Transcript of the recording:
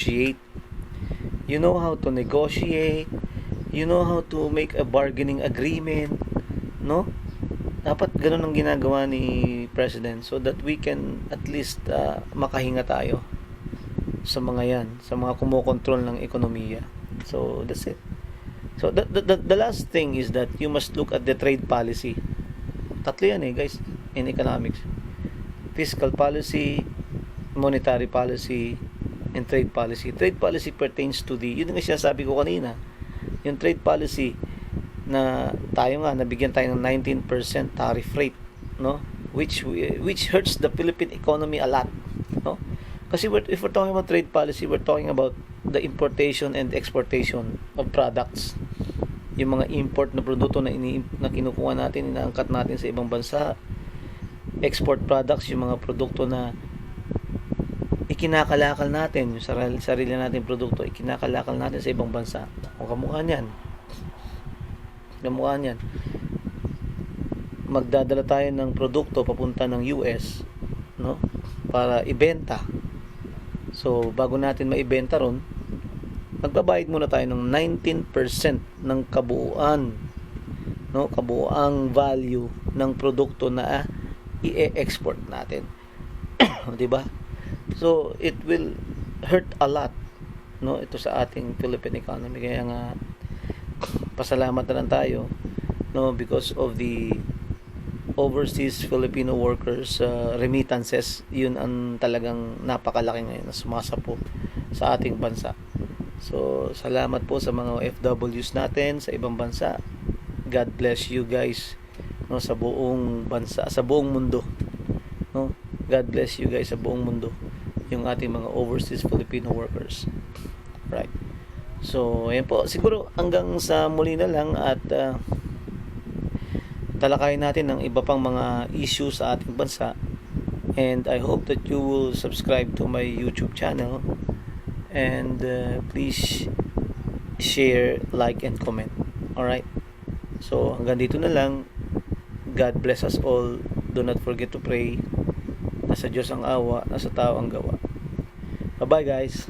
negotiate. You know how to negotiate. You know how to make a bargaining agreement. No? Dapat ganun ang ginagawa ni President so that we can at least makahinga tayo sa mga yan, sa mga kumokontrol ng ekonomiya. So, that's it. So, the last thing is that you must look at the trade policy. Tatlo yan guys, in economics. Fiscal policy, monetary policy, and trade policy. Trade policy pertains to yun nga sinasabi ko kanina, yung trade policy na tayo nga, nabigyan tayo ng 19% tariff rate, no? Which hurts the Philippine economy a lot, no? Kasi if we're talking about trade policy, we're talking about the importation and exportation of products. Yung mga import na produkto na kinukuha natin, inaangkat natin sa ibang bansa. Export products, yung mga produkto na ikinakalakal natin, yung sarili natin produkto, ikinakalakal natin sa ibang bansa. O kamukha niyan. Magdadala tayo ng produkto papunta ng US, no? Para ibenta. So, bago natin maibenta ron, magbabayad muna tayo ng 19% ng kabuuan, no? Kabuuang value ng produkto na i-export natin. 'Di ba? So, it will hurt a lot, no? Ito sa ating Philippine economy. Kaya nga pasalamat na lang tayo, no, because of the overseas Filipino workers remittances. Yun ang talagang napakalaki ngayon na sumasapo sa ating bansa. So, salamat po sa mga OFWs natin sa ibang bansa. God bless you guys, no, sa buong bansa, sa buong mundo, no. God bless you guys sa buong mundo, yung ating mga overseas Filipino workers. Right. So, ayan po. Siguro hanggang sa muli na lang at talakayin natin ng iba pang mga issues sa ating bansa. And I hope that you will subscribe to my YouTube channel. And please share, like, and comment. Alright? So, hanggang dito na lang. God bless us all. Do not forget to pray. Nasa Diyos ang awa, nasa tao ang gawa. Bye-bye guys.